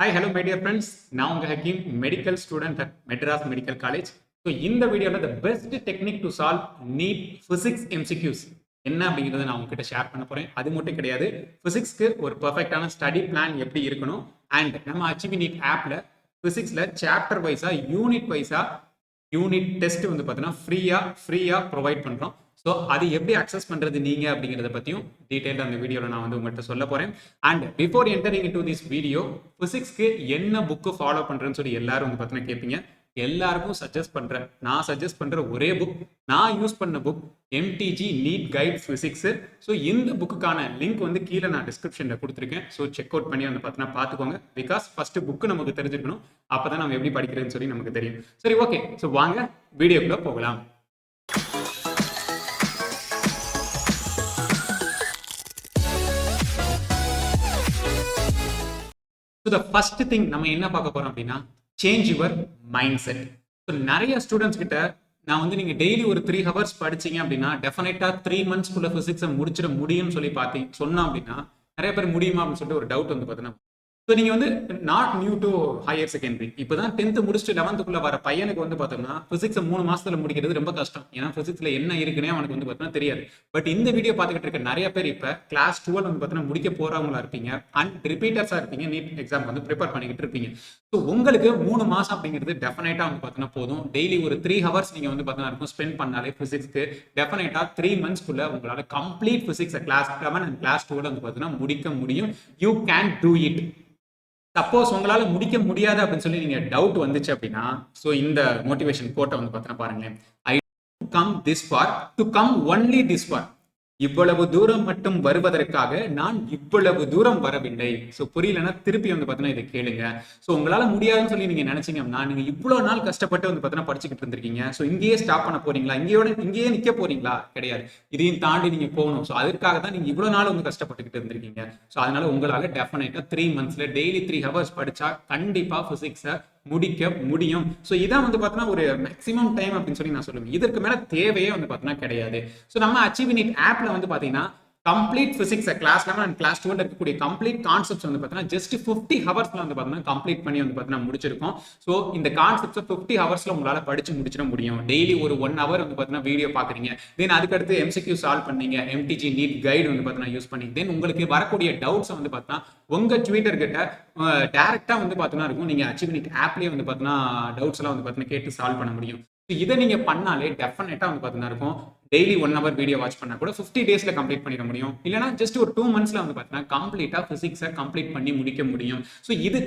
Hi, hello, my dear friends. Now I'm Hakim, medical student at Madras Medical College. So, in the video, the best technique to solve NEET physics MCQs என்ன அப்படிங்கிறத நான் உங்ககிட்ட share பண்ண போறேன். அது மட்டும் கிடையாது, பிசிக்ஸ்க்கு ஒரு பெர்ஃபெக்டான ஸ்டடி பிளான் எப்படி இருக்கணும் அண்ட் நம்ம அச்சீவ் நீட் ஆப்ல பிசிக்ஸ்ல சாப்டர் வைஸா யூனிட் டெஸ்ட் வந்து பார்த்தீங்கன்னா ஃப்ரீயா ப்ரொவைட் பண்றோம். ஸோ அது எப்படி அக்சஸ் பண்றது நீங்க அப்படிங்கிறத பத்தியும் டீடைல்டா அந்த வீடியோல நான் வந்து உங்கள்கிட்ட சொல்ல போறேன். And before entering into this video, பிசிக்ஸ்க்கு என்ன புக்கு ஃபாலோ பண்றேன்னு சொல்லி எல்லாரும் வந்து பார்த்தீங்கன்னா கேட்பீங்க. எல்லாருக்கும் நான் சஜஸ்ட் பண்ற ஒரே புக், நான் யூஸ் பண்ண book MTG NEET guide physics. So இந்த புக்குக்கான லிங்க் வந்து கீழே நான் டிஸ்கிரிப்ஷன்ல கொடுத்துருக்கேன். ஸோ செக் அவுட் பண்ணி வந்து பார்த்தீங்கன்னா பார்த்துக்கோங்க. பிகாஸ் ஃபர்ஸ்ட் புக்கு நமக்கு தெரிஞ்சிருக்கணும், அப்பதான் நம்ம எப்படி படிக்கிறதுன்னு சொல்லி நமக்கு தெரியும். சரி, ஓகே. ஸோ வாங்க வீடியோக்குள்ள போகலாம். The first thing நம்ம என்ன பார்க்க போறோம் அப்படின்னா சேஞ்ச் யுவர் மைண்ட் செட். நிறைய ஸ்டூடெண்ட்ஸ் கிட்ட நான் வந்து நீங்க டெய்லி ஒரு 3 hours படிச்சீங்க அப்படின்னா டெஃபினட்டா 3 months பிசிக்ஸை முடிச்சிட முடியும்னு சொல்லி சொன்னோம் அப்படின்னா நிறைய பேர் முடியுமா அப்படின்னு சொல்லிட்டு ஒரு டவுட் வந்து பார்த்தீங்கன்னா, ஸோ நீங்கள் வந்து not new to higher secondary, இப்போ தான் 10th முடிச்சுட்டு 11th வர பையனுக்கு வந்து பார்த்தோம்னா பிசிக்ஸை 3 மாசத்துல முடிக்கிறது ரொம்ப கஷ்டம். ஏன்னா பிசிக்ஸ்ல என்ன இருக்குன்னே அவனுக்கு வந்து பார்த்தீங்கன்னா தெரியாது. பட் இந்த வீடியோ பார்த்துக்கிட்டு இருக்க நிறைய பேர் இப்போ கிளாஸ் 12 வந்து பார்த்தீங்கன்னா முடிக்க போறவங்களா இருப்பீங்க அண்ட் ரிப்பீட்டர்ஸா இருப்பீங்க, நீட் எக்ஸாம் வந்து ப்ரிப்பேர் பண்ணிக்கிட்டு இருப்பீங்க. ஸோ உங்களுக்கு 3 மாசம் அப்படிங்கிறது டெஃபினட்டா வந்து பார்த்தீங்கன்னா போதும். டெய்லி ஒரு 3 hours நீங்க வந்து பார்த்தீங்கன்னா இருக்கும் ஸ்பெண்ட் பண்ணாலே பிசிக்ஸ்க்கு டெஃபினட்டா 3 months உங்களால complete physics class 11 and class 12 வந்து பார்த்தீங்கன்னா முடிக்க முடியும். You can do it. Suppose உங்களால முடிக்க முடியாது அப்படின்னு சொல்லி நீங்க டவுட் வந்துச்சு அப்படின்னா, சோ இந்த மோட்டிவேஷன் கோட்டை வந்து பார்த்தீங்கன்னா பாருங்களேன். I come this for to come only this for. இவ்வளவு தூரம் மட்டும் வருவதற்காக நான் இவ்வளவு தூரம் வரவில்லை. ஸோ புரியலன்னா திருப்பி வந்து பார்த்தீங்கன்னா இதை கேளுங்க. ஸோ உங்களால முடியாதுன்னு சொல்லி நீங்க நினைச்சீங்க அப்படின்னா, நீங்க இவ்வளவு நாள் கஷ்டப்பட்டு வந்து பார்த்தீங்கன்னா படிச்சுக்கிட்டு இருந்திருக்கீங்க. ஸோ இங்கேயே ஸ்டாப் பண்ண போறீங்களா? இங்கேயே நிக்க போறீங்களா? கிடையாது. இதையும் தாண்டி நீங்க போகணும். ஸோ அதற்காக தான் நீங்க இவ்வளவு நாள் வந்து கஷ்டப்பட்டுக்கிட்டு இருந்திருக்கீங்க. ஸோ அதனால உங்களால டெஃபினட்டா 3 monthsல டெய்லி 3 hours படிச்சா கண்டிப்பா பிசிக்ஸை முடிக்க முடியும். ஸோ இதான் வந்து பார்த்தீங்கன்னா ஒரு மேக்ஸிமம் டைம் அப்படின்னு சொல்லி நான் சொல்லுவேன். இதற்கு மேல தேவையே வந்து பார்த்தீங்கன்னா கிடையாது. ஸோ நம்ம அச்சீவ் நீட் ஆப்ல வந்து பார்த்தீங்கன்னா complete physics class 11 and class 12 இருக்கக்கூடிய கம்ப்ளீட் கான்செப்ட்ஸ் வந்து பார்த்தீங்கன்னா ஜஸ்ட் 50 hours வந்து பார்த்தீங்கன்னா கம்ப்ளீட் பண்ணி வந்து பார்த்தீங்கன்னா முடிச்சிருக்கோம். ஸோ இந்த கான்செப்ட்ஸை 50 hours உங்களால படிச்சு முடிச்சிட முடியும். டெய்லி ஒரு 1 hour வந்து பார்த்தீங்கன்னா வீடியோ பார்க்குறீங்க, தென் அதுக்கடுத்து MCQ சால்வ் பண்ணீங்க, MTG NEET கைடு வந்து பார்த்தீங்கன்னா யூஸ் பண்ணி, தென் உங்களுக்கு வரக்கூடிய டவுட்ஸ் வந்து பார்த்தீங்கன்னா உங்க ட்விட்டர் கிட்ட டைரக்டா வந்து பார்த்தீங்கன்னா இருக்கும். நீங்க அச்சீவ் நீட் ஆப்லேயே வந்து பார்த்தீங்கன்னா டவுட்ஸ் எல்லாம் வந்து பார்த்தீங்கன்னா கேட்டு சால்வ் பண்ண முடியும். இதை நீங்க பண்ணாலே டெஃபினட்டா வந்து பார்த்தீங்கன்னா இருக்கும். டெய்லி 1 hour வீடியோ வாட்ச் பண்ணா கூட 50 daysல கம்ப்ளீட் பண்ணிட முடியும். இல்லைனா ஜஸ்ட் ஒரு 2 monthsல வந்து பார்த்தீங்கன்னா கம்ப்ளீட்டா பிசிக்ஸை கம்ப்ளீட் பண்ணி முடிக்க முடியும். ஸோ இது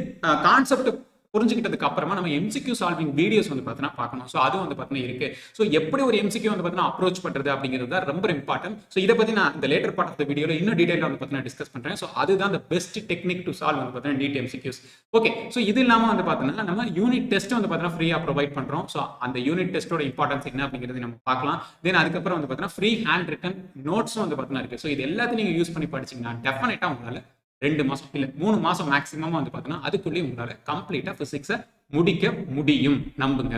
கான்செப்ட் புரிஞ்சுக்கிட்டதுக்கு அப்புறமா நம்ம MCQ சால்விங் வீடியோஸ் வந்து பார்த்தீங்கன்னா பார்க்கணும். ஸோ அது வந்து பார்த்தீங்கன்னா இருக்கு. ஸோ எப்படி ஒரு MCQ வந்து பார்த்தீங்கன்னா அப்ரோச் பண்றது அப்படிங்கிறது தான் ரொம்ப இம்பார்ட்டன்ட். ஸோ இதை பத்தி நான் இந்த லேட்டர் பார்ட் ஆஃப் த வீடியோல இன்னும் டீடைலா வந்து பார்த்தீங்கன்னா டிஸ்கஸ் பண்றேன். ஸோ அதுதான் the best technique to solve வந்து பார்த்தீங்கன்னா நீட் MCQs. ஓகே, ஸோ இது இல்லாம வந்து பார்த்தீங்கன்னா நம்ம யூனிட் டெஸ்ட் வந்து பார்த்தீங்கன்னா ஃப்ரீயா ப்ரொவைட் பண்றோம். ஸோ அந்த யூனிட் டெஸ்டோட இம்பார்ட்டன்ஸ் என்ன அப்படிங்கிறது நம்ம பார்க்கலாம். தென் அதுக்கப்புறம் வந்து பார்த்தீங்கன்னா ஃப்ரீ ஹேண்ட் ரிட்டன் நோட்ஸும் வந்து பார்த்தீங்கன்னா இருக்கு. ஸோ இது எல்லாத்தையும் நீங்க யூஸ் பண்ணி படிச்சீங்கன்னா டெஃபினட்டா உங்களால 2 மாசம் இல்ல 3 மாசம் மேக்ஸிமம் வந்து பார்த்தீங்கன்னா அதுக்குள்ளேயே உங்களால கம்ப்ளீட்டா பிசிக்ஸை முடிக்க முடியும், நம்புங்க.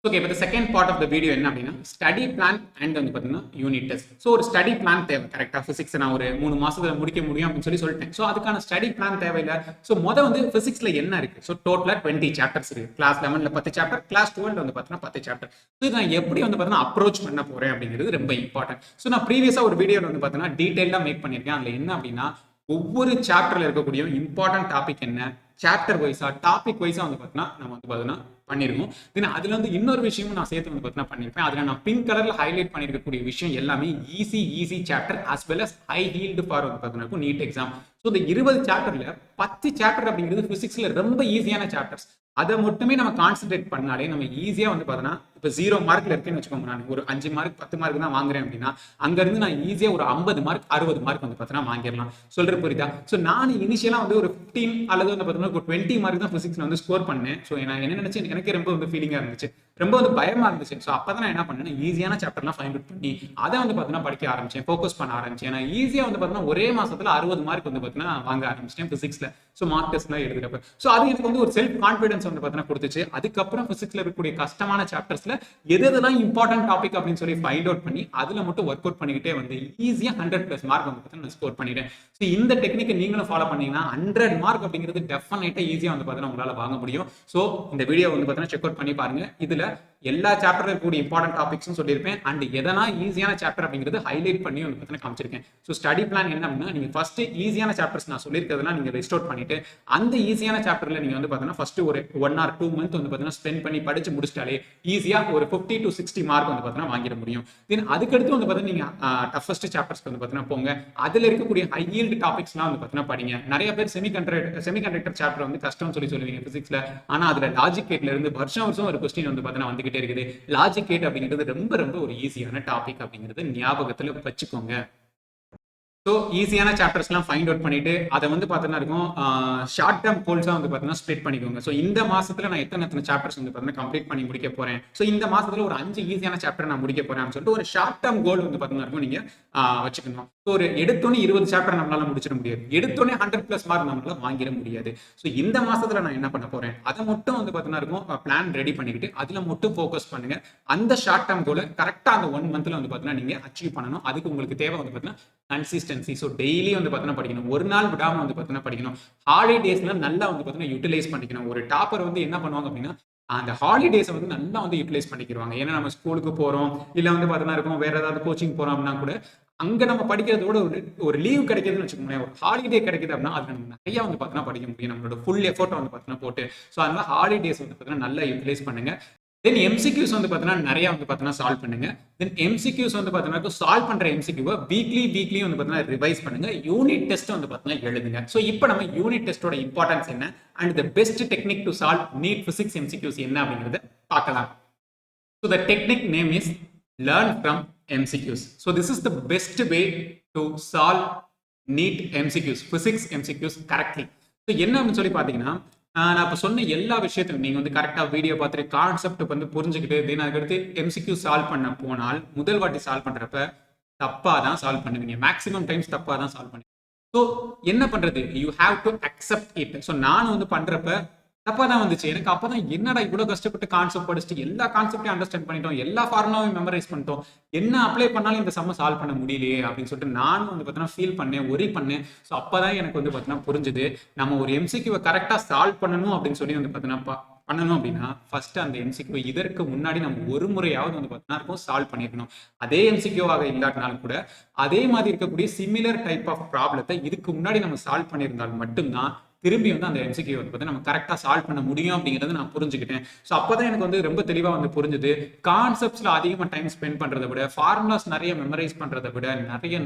ஓகே, இப்போ second part of the video என்ன அப்படின்னா ஸ்டடி பிளான் அண்ட் வந்து பார்த்தீங்கன்னா யூனிட் டெஸ்ட். ஸோ ஒரு ஸ்டடி பிளான் தேவை. கரெக்டாக பிசிக்ஸ் நான் ஒரு 3 மாசத்துல முடிக்க முடியும் அப்படின்னு சொல்லிட்டேன். ஸோ அதுக்கான ஸ்டடி பிளான் தேவையில்லை. ஸோ வந்து பிசிக்ஸ்ல என்ன இருக்கு? ஸோ டோட்டலா 20 chapters இருக்கு. கிளாஸ் 11ல 10 chapter, கிளாஸ் 12 வந்து பார்த்தீங்கன்னா 10 chapter. ஸோ நான் எப்படி வந்து பார்த்தீங்கன்னா அப்ரோச் பண்ண போறேன் அப்படிங்கிறது ரொம்ப இம்பார்ட்டன்ட். ஸோ நான் ப்ரீவியஸா ஒரு வீடியோல வந்து பார்த்தீங்கன்னா டீடைலா மேக் பண்ணியிருக்கேன். அதுல என்ன அப்படின்னா ஒவ்வொரு சாப்டர்ல இருக்கக்கூடிய இம்பார்ட்டன்ட் டாபிக் என்ன, சாப்டர் வைஸா டாபிக் வைஸா வந்து பார்த்தீங்கன்னா நம்ம வந்து பார்த்தீங்கன்னா பண்ணிருக்கோம். தென் அதுல வந்து இன்னொரு விஷயமும் நான் சேர்த்து வந்து பார்த்தீங்கன்னா பண்ணிருப்பேன். அதுல நான் பிங்க் கலர்ல ஹைலைட் பண்ணிருக்கக்கூடிய விஷயம் எல்லாமே easy chapter as well as high yield for வந்து பார்த்தீங்கன்னா நீட் எக்ஸாம். ஸோ இந்த 20 சாப்டர்ல 10 சாப்டர் அப்படிங்கிறது பிசிக்ஸ்ல ரொம்ப ஈஸியான சாப்டர்ஸ். அதை மட்டுமே நம்ம கான்சென்ட்ரேட் பண்ணாலே நம்ம ஈஸியா வந்து பார்த்தோன்னா இப்போ 0 மார்க்ல இருக்கேன்னு வச்சுக்கோங்க, நான் ஒரு 5 மார்க் 10 மார்க் தான் வாங்குறேன் அப்படின்னா அங்க இருந்து நான் ஈஸியா ஒரு 50 மார்க் 60 மார்க் வந்து பார்த்தீங்கன்னா வாங்கிடலாம். சொல்ற புரியுதா? ஸோ நான் இனிஷியலா வந்து ஒரு 15 அல்லது வந்து பார்த்தீங்கன்னா ஒரு 20 மார்க் தான் பிசிக்ஸ்ல வந்து ஸ்கோர் பண்ணேன். ஸோ நான் என்ன நினைச்சேன், எனக்கே ரொம்ப வந்து ஃபீலிங்கா இருந்துச்சு, ரொம்ப வந்து பயமா இருந்துச்சு. ஸோ அப்பதான் நான் என்ன பண்ணேன், ஈஸியான சாப்டர்லாம் ஃபைண்ட் அவுட் பண்ணி அதை வந்து பார்த்தீங்கன்னா படிக்க ஆரம்பிச்சேன், ஃபோக்கஸ் பண்ண ஆரம்பிச்சேன். நான் ஈஸியா வந்து பார்த்தீங்கன்னா ஒரே மாசத்துல 60 மார்க் வந்து பார்த்தீங்கன்னா வாங்க ஆரம்பிச்சிட்டேன் பிசிக்ஸ்ல. ஸோ மார்க் டெஸ்ட்லாம் எழுதுறப்ப ஸோ அது எனக்கு வந்து ஒரு செல்ஃப் கான்ஃபிடன்ஸ் வந்து பார்த்தீங்கன்னா கொடுத்துச்சு. அதுக்கப்புறம் பிசிக்ஸ்ல இருக்கக்கூடிய கஷ்டமான சாப்டர்ஸ்ல எதெல்லாம் இம்பார்ட்டன்ட் டாபிக் அப்படின்னு சொல்லி ஃபைண்ட் அவுட் பண்ணி அதுல மட்டும் ஒர்க் அவுட் பண்ணிக்கிட்டே வந்து ஈஸியா 100+ மார்க் வந்து பார்த்தீங்கன்னா ஸ்கோர் பண்ணிட்டேன். ஸோ இந்த டெக்னிக்கை நீங்களும் ஃபாலோ பண்ணீங்கன்னா 100 மார்க் அப்படிங்கிறது டெஃபினட்டா ஈஸியா வந்து பார்த்தீங்கன்னா உங்களால வாங்க முடியும். ஸோ இந்த வீடியோ வந்து பார்த்தீங்கன்னா செக் அவுட் பண்ணி பாருங்க. இதுல எல்லா சாப்டர்ல இருக்கக்கூடிய இம்பார்ட்டன்ட் டாபிக்ஸும் சொல்லியிருப்பேன். அண்ட் எதனா ஈஸியான சாப்டர் அப்படிங்கிறது ஹைலைட் பண்ணி வந்து பார்த்தீங்கன்னா காமிச்சிருக்கேன். ஸோ ஸ்டடி பிளான் என்ன அப்படின்னா நீங்க ஃபர்ஸ்ட் ஈஸியான சாப்டர்ஸ் நான் சொல்லியிருக்கிறதுலாம் நீங்க ரெஸ்ட் அவுட் பண்ணிட்டு அந்த ஈஸியான சாப்டர்ல நீங்க வந்து பார்த்தீங்கன்னா ஃபர்ஸ்ட் ஒரு 1 or 2 month வந்து பார்த்தீங்கன்னா ஸ்பெண்ட் பண்ணி படிச்சு முடிச்சிட்டாலே ஈஸியா ஒரு 50 to 60 மார்க் வந்து பார்த்தீங்கன்னா வாங்கிட முடியும். தென் அதுக்கடுத்து வந்து பார்த்தீங்கன்னா நீங்க டஃபஸ்ட் சாப்டர்ஸ்க்கு வந்து பார்த்தீங்கன்னா போங்க. அதுல இருக்கக்கூடிய ஹை ஈல்டு டாபிக்ஸ்லாம் வந்து பார்த்தீங்கன்னா படிங்க. நிறைய பேர் செமிகண்டக்டர் சாப்டர் வந்து கஷ்டம்னு சொல்லுவீங்க பிசிக்ஸ்ல. ஆனா அதுல லாஜிக் கேட்ல இருந்து வருஷம் ஒரு கொஸ்டின் வந்து பார்த்தீங்கன்னா வந்துகிட்டே இருக்குது. லாஜிக் கேட் அப்படிங்கிறது ரொம்ப ரொம்ப ஒரு ஈஸியான டாபிக் அப்படிங்கிறது ஞாபகத்துல வச்சுக்கோங்க. ஸோ ஈஸியான சாப்டர்ஸ்லாம் ஃபைண்ட் அவுட் பண்ணிட்டு அதை வந்து பார்த்தீங்கன்னா இருக்கும் ஷார்ட் டேர்ம் கோல்ஸாக வந்து பார்த்தீங்கன்னா ஸ்ப்ளிட் பண்ணிக்கோங்க. ஸோ இந்த மாசத்துல நான் எத்தனை சாப்டர்ஸ் வந்து பார்த்தீங்கன்னா கம்ப்ளீட் பண்ணி முடிக்க போறேன். ஸோ இந்த மாசத்துல ஒரு 5 ஈஸியான சாப்டர் நான் முடிக்க போறேன் அப்படின்னு சொல்லிட்டு ஒரு ஷார்ட் டேர்ம் கோல் வந்து பார்த்தீங்கன்னா இருக்கும் நீங்க வச்சுக்கணும். ஸோ ஒரு எடுத்தோன்னே 20 சாப்டர் நம்மளால முடிச்சிட முடியாது. எடுத்தோன்னே 100+ மார்க் நம்மளால வாங்கிட முடியாது. ஸோ இந்த மாசத்துல நான் என்ன பண்ண போறேன் அதை மட்டும் வந்து பார்த்தீங்கன்னா இருக்கும் பிளான் ரெடி பண்ணிக்கிட்டு அதுல மட்டும் ஃபோக்கஸ் பண்ணுங்க. அந்த ஷார்ட் டேர்ம் கோலை கரெக்டாக அந்த 1 monthல வந்து பார்த்தீங்கன்னா நீங்க அச்சீவ் பண்ணணும். அதுக்கு உங்களுக்கு தேவை வந்து பார்த்தீங்கன்னா கன்சிஸ்டன்சி. ஸோ டெய்லி வந்து பார்த்தீங்கன்னா படிக்கணும். ஒரு நாள் விடாம வந்து பார்த்தீங்கன்னா படிக்கணும். ஹாலிடேஸ்ல நல்லா வந்து பார்த்தீங்கன்னா யூட்டிலைஸ் பண்ணிக்கணும். ஒரு டாப்பர் வந்து என்ன பண்ணுவாங்க அப்படின்னா அந்த ஹாலிடேஸை வந்து நல்லா வந்து யூட்டிலைஸ் பண்ணிக்கிறாங்க. ஏன்னா நம்ம ஸ்கூலுக்கு போறோம் இல்ல வந்து பார்த்தீங்கன்னா இருக்கும் வேற ஏதாவது கோச்சிங் போறோம் அப்படின்னா கூட அங்க நம்ம படிக்கிறதோட ஒரு லீவ் கிடைக்குதுன்னு வச்சுக்கோங்களேன், ஒரு ஹாலிடே கிடைக்குது அப்படின்னா அது நம்ம நிறைய வந்து பார்த்தீங்கன்னா படிக்க முடியும். நம்மளோட ஃபுல் எஃபோர்ட் வந்து பார்த்தீங்கன்னா போட்டு. ஸோ அதனால ஹாலிடேஸ் வந்து பார்த்தீங்கன்னா நல்லா யூட்டிலைஸ் பண்ணுங்க. தென் எம்சிக்யூஸ் வந்து பார்த்தீங்கன்னா நிறைய வந்து பார்த்தீங்கன்னா சால்வ் பண்ணுங்க. தென் எம்சிக்யூஸ் வந்து பார்த்தீங்கன்னா சால்வ் பண்ற எம்சிக்யூவை வீக்லி வந்து பார்த்தீங்கன்னா ரிவைஸ் பண்ணுங்க. யூனிட் டெஸ்ட் வந்து பார்த்தீங்கன்னா எழுதுங்க. ஸோ இப்போ நம்ம யூனிட் டெஸ்டோட இம்பார்ட்டன்ஸ் என்ன and the best technique to solve NEET physics MCQs என்ன அப்படிங்கிறத பார்க்கலாம். So the technique name is learn from MCQs. So this is the best way to solve NEET MCQs physics MCQs correctly. So என்ன அப்படின்னு சொல்லி பார்த்தீங்கன்னா நான் இப்போ சொன்ன எல்லா விஷயத்தையும் நீங்கள் வந்து கரெக்டாக வீடியோ பார்த்துட்டு கான்செப்ட் வந்து புரிஞ்சுக்கிட்டு தென் அதுக்கடுத்து எம்சிக்யூ சால்வ் பண்ண போனால் முதல் வாட்டி சால்வ் பண்ணுறப்ப தப்பாக தான் சால்வ் பண்ணுவீங்க. மேக்ஸிமம் டைம்ஸ் தப்பாக தான் சால்வ் பண்ணுவீங்க. ஸோ என்ன பண்ணுறது, you have to accept it. So நான் வந்து பண்ணுறப்ப தப்பா தான் வந்துச்சு. எனக்கு அப்பதான் என்னடா இவ்வளவு கஷ்டப்பட்டு கான்செப்ட் படிச்சுட்டு எல்லா கான்செப்டையும் அண்டர்ஸ்டாண்ட் பண்ணிட்டோம், எல்லா ஃபார்முலாவையும் மெமரைஸ் பண்ணிட்டோம், என்ன அப்ளை பண்ணாலும் இந்த சம்ம சால்வ் பண்ண முடியலையே அப்படின்னு சொல்லிட்டு நானும் வந்து பார்த்தீங்கன்னா ஃபீல் பண்ணேன், ஒரி பண்ணேன். ஸோ அப்பதான் எனக்கு வந்து பார்த்தீங்கன்னா புரிஞ்சுது நம்ம ஒரு எம்சிக்யூவை கரெக்டாக சால்வ் பண்ணணும் அப்படின்னு சொல்லி வந்து பார்த்தீங்கன்னா பண்ணணும் அப்படின்னா ஃபர்ஸ்ட் அந்த எம்சிக்யூ இதற்கு முன்னாடி நம்ம ஒரு முறையாவது வந்து பார்த்தீங்கன்னா சால்வ் பண்ணிருக்கணும். அதே எம்சிக்யூவாக இல்லாட்டினாலும் கூட அதே மாதிரி இருக்கக்கூடிய சிமிலர் டைப் ஆஃப் ப்ராப்ளத்தை இதுக்கு முன்னாடி நம்ம சால்வ் பண்ணியிருந்தால் மட்டும்தான் திரும்பி வந்து அந்த எம்சிக்யூ வந்து நம்ம கரெக்டாக சால்வ் பண்ண முடியும் அப்படிங்கிறத நான் புரிஞ்சுக்கிட்டேன். ஸோ அப்போதான் எனக்கு வந்து ரொம்ப தெளிவாக வந்து புரிஞ்சுது. கான்செப்ட்ஸ்ல அதிகமாக டைம் ஸ்பெண்ட் பண்றதை விட ஃபார்முலாஸ் நிறைய மெமரைஸ் பண்றதை விட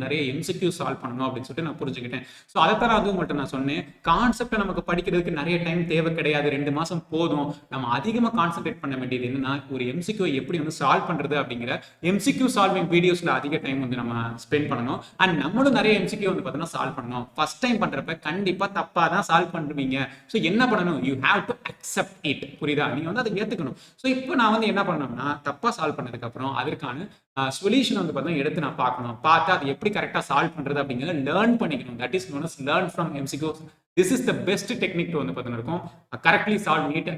நிறைய எம்சிக்யூ சால்வ் பண்ணணும் அப்படின்னு சொல்லிட்டு நான் புரிஞ்சுக்கிட்டேன். ஸோ அதைத்தான் அதுவும் மட்டும் நான் சொன்னேன், கான்செப்டை நமக்கு படிக்கிறதுக்கு நிறைய டைம் தேவை கிடையாது, 2 மாசம் போதும். நம்ம அதிகமாக கான்சென்ட்ரேட் பண்ண வேண்டியது என்னன்னா ஒரு எம்சிக்யூ எப்படி வந்து சால்வ் பண்றது அப்படிங்கிற எம்சிக்யூ சால்விங் வீடியோஸ்ல அதிக டைம் வந்து நம்ம ஸ்பெண்ட் பண்ணணும். அண்ட் நம்மளும் நிறைய எம்சிக்யூ வந்து பார்த்தீங்கன்னா சால்வ் பண்ணணும். ஃபர்ஸ்ட் டைம் பண்றப்ப கண்டிப்பா தப்பா தான் சால்வ் பண்ணுவீங்க. சோ என்ன பண்ணணும், you have to accept it. புரியுதா, நீங்க வந்து அதை ஏத்துக்கணும். சோ இப்போ நான் வந்து என்ன பண்ணணும்னா தப்பா சால்வ் பண்ணதுக்கு அப்புறம் அதற்கான சொல்யூஷன் வந்து பார்த்தா எடுத்து நான் பார்க்கணும், பார்த்து அது எப்படி கரெக்டா சால்வ் பண்றது அப்படிங்கறத லேர்ன் பண்ணிக்கணும். That is known as learn from MCQs. This is the best technique to வந்து பார்த்தீங்கன்னா இருக்கும் correctly solve NEET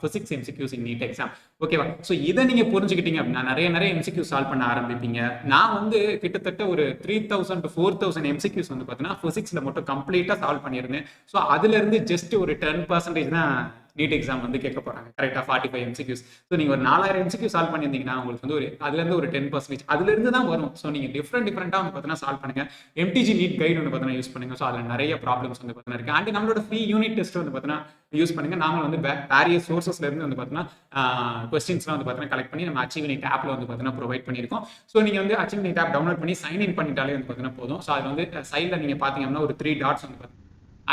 physics MCQs in NEET exam. ஓகேவா? ஸோ இதை நீங்க புரிஞ்சுக்கிட்டீங்க அப்படின்னா நிறைய MCQs சால்வ் பண்ண ஆரம்பிப்பீங்க. நான் வந்து கிட்டத்தட்ட ஒரு 3000 to 4000 MCQs வந்து பார்த்தீங்கன்னா பிசிக்ஸ்ல மட்டும் கம்ப்ளீட்டா சால்வ் பண்ணியிருந்தேன். ஸோ அதுல இருந்து ஜஸ்ட் ஒரு 10% தான் நீட் எக்ஸாம் வந்து கேட்க போறாங்க. கரெக்டா 45 MCQs. ஸோ நீங்க ஒரு 4000 MCQ சால்வ் பண்ணியிருந்தீங்கன்னா உங்களுக்கு வந்து அதுல இருந்து ஒரு 10% அதுல இருந்து தான் வரும். ஸோ நீங்க டிஃப்ரெண்டா வந்து பார்த்தீங்கன்னா சால்வ் பண்ணுங்க. MTG நீட் கைடு வந்து பார்த்தீங்கன்னா யூஸ் பண்ணுங்க. ஸோ அதுல நிறைய ப்ராப்ளம்ஸ் வந்து பார்த்தீங்கன்னா இருக்கு. அண்ட் நம்மளோட ஃப்ரீ யூனிட் டெஸ்ட் வந்து பார்த்தீங்கன்னா யூஸ் பண்ணுங்க. நாம வந்து வேரியஸ் சோர்சஸ்ல இருந்து வந்து பார்த்தீங்கன்னா கொஸ்டின்ஸ்லாம் வந்து பார்த்தீங்கன்னா கலெக்ட் பண்ணி நம்ம அச்சீவ் நீட் ஆப்ல வந்து பார்த்தீங்கன்னா ப்ரொவைட் பண்ணியிருக்கோம். ஸோ நீங்க வந்து அச்சீவ் நீட் ஆப் டவுன்லோட் பண்ணி சைன் இன் பண்ணிட்டாலே வந்து பார்த்தீங்கன்னா போதும். ஸோ அது வந்து சைட்ல நீங்க பாத்தீங்கன்னா ஒரு 3 டாட்ஸ் வந்து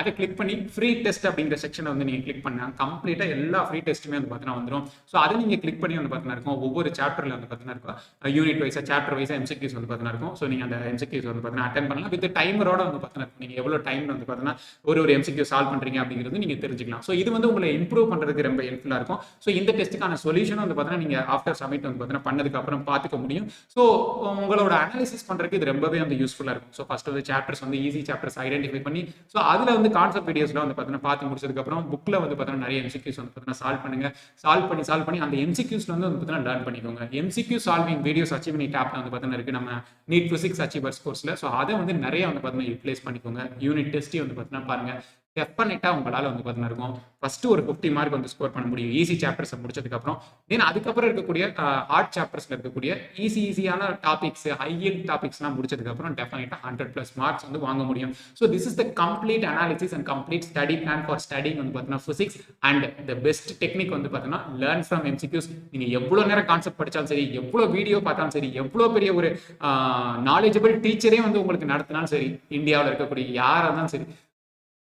அதை கிளிக் பண்ணி ஃப்ரீ டெஸ்ட் அப்படிங்கிற செக்ஷனை வந்து நீங்கள் கிளிக் பண்ணால் கம்ப்ளீட்டாக எல்லா ஃப்ரீ டெஸ்ட்டுமே வந்து பார்த்தீங்கன்னா வந்துடும். ஸோ அதை நீங்கள் கிளிக் பண்ணி வந்து பார்த்தீங்கன்னா இருக்கும். ஒவ்வொரு சாப்டரில் வந்து பார்த்தீங்கன்னா இருக்கும், யூனிட் வைஸாக சாப்டர் வைஸாக எம்சிக்யூஸ் வந்து பார்த்தீங்கன்னா இருக்கும். ஸோ நீங்கள் அந்த எம்சிக்யூஸ் வந்து பார்த்தீங்கன்னா அட்டன் பண்ணலாம். வித் டைமரோட வந்து பார்த்தீங்கன்னா இருக்கும். நீங்கள் எவ்வளோ டைம் வந்து பார்த்தீங்கன்னா ஒரு எம்சிக்யூ சால்வ் பண்ணுறீங்க அப்படிங்கிறது நீங்கள் தெரிஞ்சுக்கலாம். ஸோ இது வந்து உங்களை இம்ப்ரூவ் பண்ணுறதுக்கு ரொம்ப ஹெல்ப்ஃபுல்லாக இருக்கும். ஸோ இந்த டெஸ்ட்டுக்கான சொல்யூஷன் வந்து பார்த்தீங்கன்னா நீங்கள் ஆஃப்டர் சப்மிட் வந்து பார்த்தீங்கன்னா பண்ணதுக்கு அப்புறம் பார்த்துக்க முடியும். ஸோ உங்களோட அனாலிசிஸ் பண்ணுறதுக்கு இது ரொம்பவே வந்து யூஸ்ஃபுல்லாக இருக்கும். ஸோ ஃபர்ஸ்ட் வந்து சாப்டர்ஸ் வந்து ஈஸி சாப்டர்ஸ் ஐடென்டிஃபை பண்ணி, ஸோ அதில் வந்து கான்செப்ட் வீடியோஸ்ல வந்து பார்த்தீங்கன்னா பார்த்து முடிச்சதுக்கப்புறம் புக்கில் வந்து பார்த்தீங்கன்னா நிறைய எம்சிக்யூஸ் வந்து பார்த்தீங்கன்னா சால்வ் பண்ணி அந்த எம்சிக்யூஸ்ல வந்து பார்த்தீங்கன்னா லேர்ன் பண்ணிக்கோங்க. எம்சிக்யூ சால்விங் வீடியோஸ் அச்சீவ்மெண்ட் ஆப்ல வந்து பார்த்தீங்கன்னா இருக்கு நம்ம நீட் பிசிக்ஸ் அச்சீவர்ஸ் கோர்ஸ்ல. ஸோ அதை வந்து நிறைய வந்து பார்த்தீங்கன்னா யூட்டிலைஸ் பண்ணிக்கோங்க. யூனிட் டெஸ்ட் வந்து பார்த்தீங்கன்னா பாருங்க, டெஃபனட்டா உங்களால் வந்து பார்த்தீங்கன்னா இருக்கும். ஃபர்ஸ்ட் ஒரு 50 மார்க் வந்து ஸ்கோர் பண்ண முடியும் ஈஸி சாப்டர்ஸ் முடிச்சதுக்கப்புறம். தென் அதுக்கப்புறம் இருக்கக்கூடிய ஹார்ட் சாப்டர்ஸ்ல இருக்கக்கூடிய ஈஸியான டாபிக்ஸ், ஹையர் டாபிக்ஸ்லாம் முடிச்சதுக்கப்புறம் டெஃபனட்டா 100+ மார்க்ஸ் வந்து வாங்க முடியும். So this is the complete analysis and complete study plan for studying வந்து பார்த்தீங்கன்னா physics. And the best technique வந்து பார்த்தீங்கன்னா லேர்ன் ஃப்ரம் எம்சிக்யூஸ். நீங்க எவ்வளோ நேரம் கான்செப்ட் படிச்சாலும் சரி, எவ்வளோ வீடியோ பார்த்தாலும் சரி, எவ்வளோ பெரிய ஒரு நாலேஜபிள் டீச்சரே வந்து உங்களுக்கு நடத்தினாலும் சரி, இந்தியாவில் இருக்கக்கூடிய யாராக இருந்தாலும் சரி,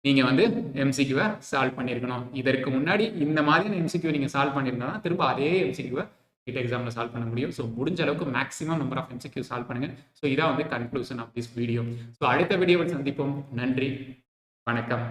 நீங்க வந்து எம்சிக்யூவை சால்வ் பண்ணியிருக்கணும். இதற்கு முன்னாடி இந்த மாதிரியான எம்சிக்யூ நீங்க சால்வ் பண்ணியிருந்தா தான் திரும்ப அதே எம்சிக்யூவை நீட் எக்ஸாம்ல சால்வ் பண்ண முடியும். ஸோ முடிஞ்ச அளவுக்கு maximum number of MCQ solve பண்ணுங்க. ஸோ இதான் வந்து conclusion of this video. So அடுத்த வீடியோவில் சந்திப்போம். நன்றி, வணக்கம்.